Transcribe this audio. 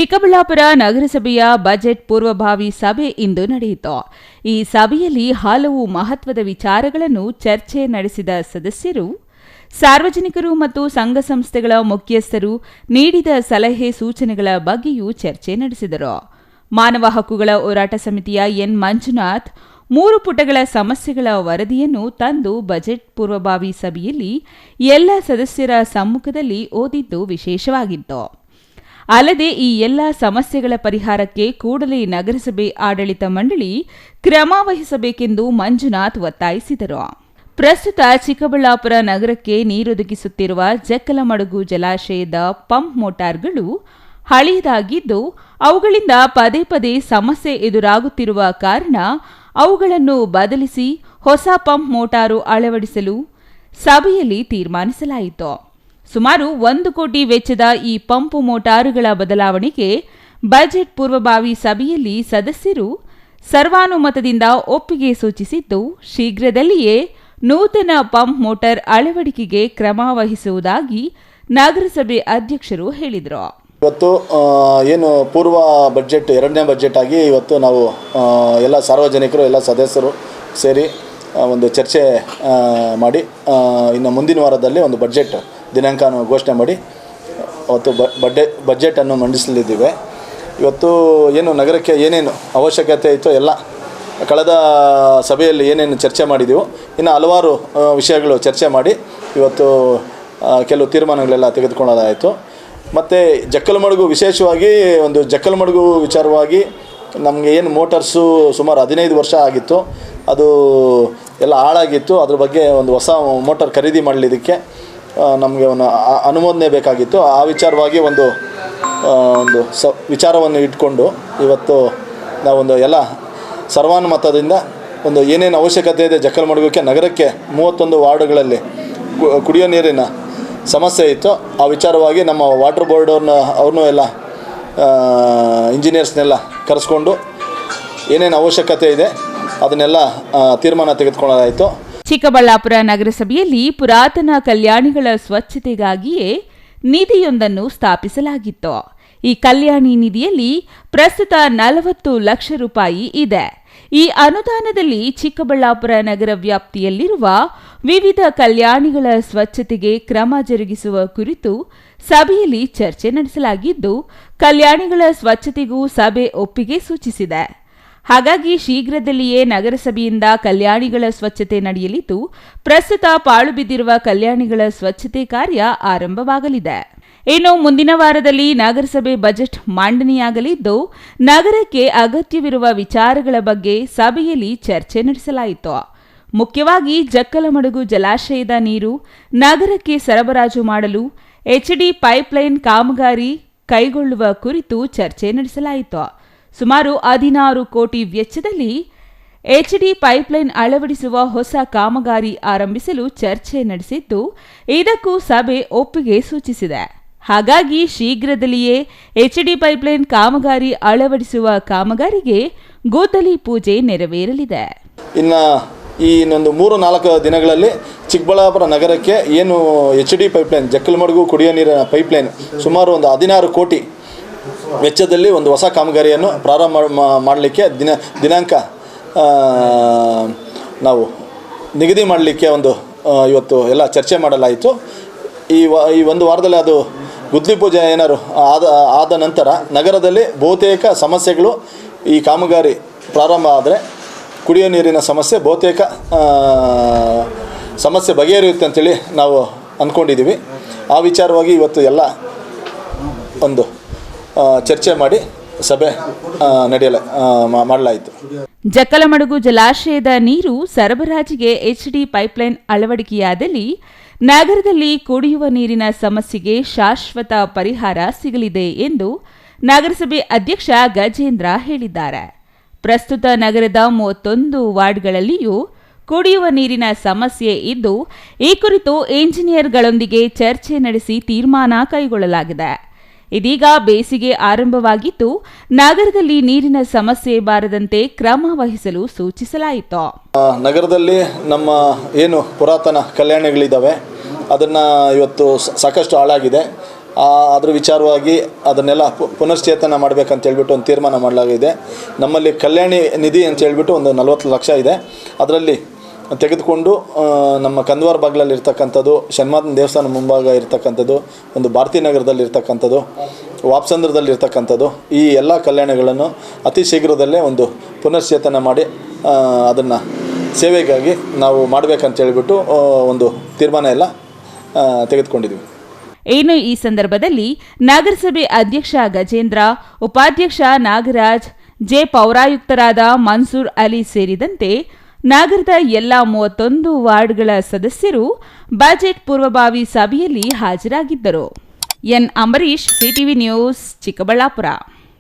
ಚಿಕ್ಕಬಳ್ಳಾಪುರ ನಗರಸಭೆಯ ಬಜೆಟ್ ಪೂರ್ವಭಾವಿ ಸಭೆ ಇಂದು ನಡೆಯಿತು. ಈ ಸಭೆಯಲ್ಲಿ ಹಲವು ಮಹತ್ವದ ವಿಚಾರಗಳನ್ನು ಚರ್ಚೆ ನಡೆಸಿದ ಸದಸ್ಯರು ಸಾರ್ವಜನಿಕರು ಮತ್ತು ಸಂಘ ಸಂಸ್ಥೆಗಳ ಮುಖ್ಯಸ್ಥರು ನೀಡಿದ ಸಲಹೆ ಸೂಚನೆಗಳ ಬಗ್ಗೆಯೂ ಚರ್ಚೆ ನಡೆಸಿದರು. ಮಾನವ ಹಕ್ಕುಗಳ ಹೋರಾಟ ಸಮಿತಿಯ ಎನ್ ಮಂಜುನಾಥ್ 3 ಪುಟಗಳ ಸಮಸ್ಯೆಗಳ ವರದಿಯನ್ನು ತಂದು ಬಜೆಟ್ ಪೂರ್ವಭಾವಿ ಸಭೆಯಲ್ಲಿ ಎಲ್ಲ ಸದಸ್ಯರ ಸಮ್ಮುಖದಲ್ಲಿ ಓದಿದ್ದು ವಿಶೇಷವಾಗಿತ್ತು. ಅಲ್ಲದೆ ಈ ಎಲ್ಲ ಸಮಸ್ಯೆಗಳ ಪರಿಹಾರಕ್ಕೆ ಕೂಡಲೇ ನಗರಸಭೆ ಆಡಳಿತ ಮಂಡಳಿ ಕ್ರಮ ವಹಿಸಬೇಕೆಂದು ಮಂಜುನಾಥ್ ಒತ್ತಾಯಿಸಿದರು. ಪ್ರಸ್ತುತ ಚಿಕ್ಕಬಳ್ಳಾಪುರ ನಗರಕ್ಕೆ ನೀರೊದಗಿಸುತ್ತಿರುವ ಜಕ್ಕಲಮಡುಗು ಜಲಾಶಯದ ಪಂಪ್ ಮೋಟಾರ್ಗಳು ಹಳೆಯದಾಗಿದ್ದು ಅವುಗಳಿಂದ ಪದೇ ಪದೇ ಸಮಸ್ಯೆ ಎದುರಾಗುತ್ತಿರುವ ಕಾರಣ ಅವುಗಳನ್ನು ಬದಲಿಸಿ ಹೊಸ ಪಂಪ್ ಮೋಟಾರು ಅಳವಡಿಸಲು ಸಭೆಯಲ್ಲಿ ತೀರ್ಮಾನಿಸಲಾಯಿತು. ಸುಮಾರು 1 ಕೋಟಿ ವೆಚ್ಚದ ಈ ಪಂಪ್ ಮೋಟಾರುಗಳ ಬದಲಾವಣೆಗೆ ಬಜೆಟ್ ಪೂರ್ವಭಾವಿ ಸಭೆಯಲ್ಲಿ ಸದಸ್ಯರು ಸರ್ವಾನುಮತದಿಂದ ಒಪ್ಪಿಗೆ ಸೂಚಿಸಿದ್ದು, ಶೀಘ್ರದಲ್ಲಿಯೇ ನೂತನ ಪಂಪ್ ಮೋಟಾರ್ ಅಳವಡಿಕೆಗೆ ಕ್ರಮ ವಹಿಸುವುದಾಗಿ ನಗರಸಭೆ ಅಧ್ಯಕ್ಷರು ಹೇಳಿದರು. ಇವತ್ತು ಏನು ಪೂರ್ವ ಬಜೆಟ್ 2ನೇ ಬಜೆಟ್ ಆಗಿ ಇವತ್ತು ನಾವು ಎಲ್ಲ ಸಾರ್ವಜನಿಕರು ಎಲ್ಲ ಸದಸ್ಯರು ಸೇರಿ ಒಂದು ಚರ್ಚೆ ಮಾಡಿ ಇನ್ನು ಮುಂದಿನ ವಾರದಲ್ಲಿ ಒಂದು ಬಜೆಟ್ ದಿನಾಂಕವನ್ನು ಘೋಷಣೆ ಮಾಡಿ ಅವತ್ತು ಬಜೆಟನ್ನು ಮಂಡಿಸಲಿದ್ದೇವೆ. ಇವತ್ತು ಏನು ನಗರಕ್ಕೆ ಏನೇನು ಅವಶ್ಯಕತೆ ಇತ್ತು ಎಲ್ಲ ಕಳೆದ ಸಭೆಯಲ್ಲಿ ಏನೇನು ಚರ್ಚೆ ಮಾಡಿದೆವು, ಇನ್ನು ಹಲವಾರು ವಿಷಯಗಳು ಚರ್ಚೆ ಮಾಡಿ ಇವತ್ತು ಕೆಲವು ತೀರ್ಮಾನಗಳೆಲ್ಲ ತೆಗೆದುಕೊಳ್ಳೋದಾಯಿತು. ಮತ್ತು ಜಕ್ಕಲಮಡುಗು ವಿಶೇಷವಾಗಿ ಒಂದು ಜಕ್ಕಲಮಡುಗು ವಿಚಾರವಾಗಿ ನಮಗೆ ಏನು ಮೋಟಾರ್ಸು ಸುಮಾರು 15 ವರ್ಷ ಆಗಿತ್ತು, ಅದು ಎಲ್ಲ ಹಾಳಾಗಿತ್ತು. ಅದ್ರ ಬಗ್ಗೆ ಒಂದು ಹೊಸ ಮೋಟಾರ್ ಖರೀದಿ ಮಾಡಲಿದ್ದಕ್ಕೆ ನಮಗೆ ಒಂದು ಅನುಮೋದನೆ ಬೇಕಾಗಿತ್ತು. ಆ ವಿಚಾರವಾಗಿ ಒಂದು ವಿಚಾರವನ್ನು ಇಟ್ಕೊಂಡು ಇವತ್ತು ನಾವೊಂದು ಎಲ್ಲ ಸರ್ವಾನುಮತದಿಂದ ಒಂದು ಏನೇನು ಅವಶ್ಯಕತೆ ಇದೆ ಜಕ್ಕಲಮಡುಗಕ್ಕೆ ನಗರಕ್ಕೆ 31 ವಾರ್ಡುಗಳಲ್ಲಿ ಕುಡಿಯೋ ನೀರಿನ ಸಮಸ್ಯೆ ಇತ್ತು. ಆ ವಿಚಾರವಾಗಿ ನಮ್ಮ ವಾಟರ್ ಬೋರ್ಡ್ ಅವ್ರನ್ನೂ ಎಲ್ಲ ಇಂಜಿನಿಯರ್ಸ್ನೆಲ್ಲ ಕರೆಸ್ಕೊಂಡು ಏನೇನು ಅವಶ್ಯಕತೆ ಇದೆ ಅದನ್ನೆಲ್ಲ ತೀರ್ಮಾನ ತೆಗೆದುಕೊಳ್ಳಲಾಯಿತು. ಚಿಕ್ಕಬಳ್ಳಾಪುರ ನಗರಸಭೆಯಲ್ಲಿ ಪುರಾತನ ಕಲ್ಯಾಣಿಗಳ ಸ್ವಚ್ಛತೆಗಾಗಿಯೇ ನಿಧಿಯೊಂದನ್ನು ಸ್ಥಾಪಿಸಲಾಗಿತ್ತು. ಈ ಕಲ್ಯಾಣಿ ನಿಧಿಯಲ್ಲಿ ಪ್ರಸ್ತುತ 40 ಲಕ್ಷ ರೂಪಾಯಿ ಇದೆ. ಈ ಅನುದಾನದಲ್ಲಿ ಚಿಕ್ಕಬಳ್ಳಾಪುರ ನಗರ ವ್ಯಾಪ್ತಿಯಲ್ಲಿರುವ ವಿವಿಧ ಕಲ್ಯಾಣಿಗಳ ಸ್ವಚ್ಛತೆಗೆ ಕ್ರಮ ಜರುಗಿಸುವ ಕುರಿತು ಸಭೆಯಲ್ಲಿ ಚರ್ಚೆ ನಡೆಸಲಾಗಿದ್ದು, ಕಲ್ಯಾಣಿಗಳ ಸ್ವಚ್ಛತೆಗೂ ಸಭೆ ಒಪ್ಪಿಗೆ ಸೂಚಿಸಿದೆ. ಹಾಗಾಗಿ ಶೀಘ್ರದಲ್ಲಿಯೇ ನಗರಸಭೆಯಿಂದ ಕಲ್ಯಾಣಿಗಳ ಸ್ವಚ್ಛತೆ ನಡೆಯಲಿದ್ದು, ಪ್ರಸ್ತುತ ಪಾಳು ಬಿದ್ದಿರುವ ಕಲ್ಯಾಣಿಗಳ ಸ್ವಚ್ಛತೆ ಕಾರ್ಯ ಆರಂಭವಾಗಲಿದೆ. ಇನ್ನು ಮುಂದಿನ ವಾರದಲ್ಲಿ ನಗರಸಭೆ ಬಜೆಟ್ ಮಂಡನೆಯಾಗಲಿದ್ದು, ನಗರಕ್ಕೆ ಅಗತ್ಯವಿರುವ ವಿಚಾರಗಳ ಬಗ್ಗೆ ಸಭೆಯಲ್ಲಿ ಚರ್ಚೆ ನಡೆಸಲಾಯಿತು. ಮುಖ್ಯವಾಗಿ ಜಕ್ಕಲಮಡುಗು ಜಲಾಶಯದ ನೀರು ನಗರಕ್ಕೆ ಸರಬರಾಜು ಮಾಡಲು HD ಪೈಪ್ಲೈನ್ ಕಾಮಗಾರಿ ಕೈಗೊಳ್ಳುವ ಕುರಿತು ಚರ್ಚೆ ನಡೆಸಲಾಯಿತು. ಸುಮಾರು 16 ಕೋಟಿ ವೆಚ್ಚದಲ್ಲಿ HD ಪೈಪ್ಲೈನ್ ಅಳವಡಿಸುವ ಹೊಸ ಕಾಮಗಾರಿ ಆರಂಭಿಸಲು ಚರ್ಚೆ ನಡೆಸಿದ್ದು, ಇದಕ್ಕೂ ಸಭೆ ಒಪ್ಪಿಗೆ ಸೂಚಿಸಿದೆ. ಹಾಗಾಗಿ ಶೀಘ್ರದಲ್ಲಿಯೇ HD ಪೈಪ್ಲೈನ್ ಕಾಮಗಾರಿ ಅಳವಡಿಸುವ ಕಾಮಗಾರಿಗೆ ಗುದ್ದಲಿ ಪೂಜೆ ನೆರವೇರಲಿದೆ. ಇನ್ನು ಈ ಇನ್ನೊಂದು 3-4 ದಿನಗಳಲ್ಲಿ ಚಿಕ್ಕಬಳ್ಳಾಪುರ ನಗರಕ್ಕೆ ಏನು HD ಪೈಪ್ಲೈನ್ ಜಕ್ಕಲಮಡುಗು ಕುಡಿಯೋ ನೀರಿನ ಪೈಪ್ಲೈನ್ ಸುಮಾರು ಒಂದು 16 ಕೋಟಿ ವೆಚ್ಚದಲ್ಲಿ ಒಂದು ಹೊಸ ಕಾಮಗಾರಿಯನ್ನು ಪ್ರಾರಂಭ ಮಾಡಲಿಕ್ಕೆ ದಿನಾಂಕ ನಾವು ನಿಗದಿ ಮಾಡಲಿಕ್ಕೆ ಇವತ್ತು ಎಲ್ಲ ಚರ್ಚೆ ಮಾಡಲಾಯಿತು. ಈ ಒಂದು ವಾರದಲ್ಲಿ ಅದು ಗುದ್ದಲಿ ಪೂಜೆ ಏನಾರು ಆದ ನಂತರ ನಗರದಲ್ಲಿ ಬಹುತೇಕ ಸಮಸ್ಯೆಗಳು ಈ ಕಾಮಗಾರಿ ಪ್ರಾರಂಭ ಆದರೆ ಕುಡಿಯೋ ನೀರಿನ ಸಮಸ್ಯೆ ಬಹುತೇಕ ಸಮಸ್ಯೆ ಬಗೆಹರಿಯುತ್ತೆ ಅಂತೇಳಿ ನಾವು ಅಂದ್ಕೊಂಡಿದ್ದೀವಿ. ಆ ವಿಚಾರವಾಗಿ ಇವತ್ತು ಎಲ್ಲ ಒಂದು ಚರ್ಚೆ ಮಾಡಿ ಸಭೆ ಮಾಡಲಾಯಿತು. ಜಕ್ಕಲಮಡುಗು ಜಲಾಶಯದ ನೀರು ಸರಬರಾಜಿಗೆ HD ಪೈಪ್ಲೈನ್ ಅಳವಡಿಕೆಯಾದಲ್ಲಿ ನಗರದಲ್ಲಿ ಕುಡಿಯುವ ನೀರಿನ ಸಮಸ್ಯೆಗೆ ಶಾಶ್ವತ ಪರಿಹಾರ ಸಿಗಲಿದೆ ಎಂದು ನಗರಸಭೆ ಅಧ್ಯಕ್ಷ ಗಜೇಂದ್ರ ಹೇಳಿದ್ದಾರೆ. ಪ್ರಸ್ತುತ ನಗರದ 31 ವಾರ್ಡ್ಗಳಲ್ಲಿಯೂ ಕುಡಿಯುವ ನೀರಿನ ಸಮಸ್ಯೆ ಇದ್ದು, ಈ ಕುರಿತು ಇಂಜಿನಿಯರ್ಗಳೊಂದಿಗೆ ಚರ್ಚೆ ನಡೆಸಿ ತೀರ್ಮಾನ ಕೈಗೊಳ್ಳಲಾಗಿದೆ. ಇದೀಗ ಬೇಸಿಗೆ ಆರಂಭವಾಗಿದ್ದು, ನಗರದಲ್ಲಿ ನೀರಿನ ಸಮಸ್ಯೆ ಬಾರದಂತೆ ಕ್ರಮ ವಹಿಸಲು ಸೂಚಿಸಲಾಯಿತು. ನಗರದಲ್ಲಿ ನಮ್ಮ ಏನು ಪುರಾತನ ಕಲ್ಯಾಣಿಗಳಿದ್ದಾವೆ ಅದನ್ನು ಇವತ್ತು ಸಾಕಷ್ಟು ಹಾಳಾಗಿದೆ. ಅದ್ರ ವಿಚಾರವಾಗಿ ಅದನ್ನೆಲ್ಲ ಪುನಶ್ಚೇತನ ಮಾಡಬೇಕಂತ ಹೇಳ್ಬಿಟ್ಟು ಒಂದು ತೀರ್ಮಾನ ಮಾಡಲಾಗಿದೆ. ನಮ್ಮಲ್ಲಿ ಕಲ್ಯಾಣಿ ನಿಧಿ ಅಂತ ಹೇಳ್ಬಿಟ್ಟು ಒಂದು 40 ಲಕ್ಷ ಇದೆ. ಅದರಲ್ಲಿ ತೆಗೆದುಕೊಂಡು ನಮ್ಮ ಕಂದವಾರ ಬಾಗಿಲಲ್ಲಿ ಇರ್ತಕ್ಕಂಥದ್ದು, ಶನ್ಮಾತನ ದೇವಸ್ಥಾನ ಮುಂಭಾಗ ಇರ್ತಕ್ಕಂಥದ್ದು, ಒಂದು ಭಾರತೀ ನಗರದಲ್ಲಿ ಇರ್ತಕ್ಕಂಥದ್ದು, ವಾಪ್ಸಂದ್ರದಲ್ಲಿ ಇರ್ತಕ್ಕಂಥದ್ದು, ಈ ಎಲ್ಲ ಕಲ್ಯಾಣಗಳನ್ನು ಅತಿ ಶೀಘ್ರದಲ್ಲೇ ಒಂದು ಪುನಶ್ಚೇತನ ಮಾಡಿ ಅದನ್ನು ಸೇವೆಗಾಗಿ ನಾವು ಮಾಡಬೇಕಂತ ಹೇಳ್ಬಿಟ್ಟು ಒಂದು ತೀರ್ಮಾನ ಎಲ್ಲ ತೆಗೆದುಕೊಂಡಿದ್ವಿ. ಇನ್ನು ಈ ಸಂದರ್ಭದಲ್ಲಿ ನಗರಸಭೆ ಅಧ್ಯಕ್ಷ ಗಜೇಂದ್ರ, ಉಪಾಧ್ಯಕ್ಷ ನಾಗರಾಜ್, ಜೆ ಪೌರಾಯುಕ್ತರಾದ ಮನ್ಸೂರ್ ಅಲಿ ಸೇರಿದಂತೆ ನಗರದ ಎಲ್ಲ 31 ವಾರ್ಡ್ಗಳ ಸದಸ್ಯರು ಬಜೆಟ್ ಪೂರ್ವಭಾವಿ ಸಭೆಯಲ್ಲಿ ಹಾಜರಾಗಿದ್ದರು. N Ambareesh, CTV news, Chikkaballapur.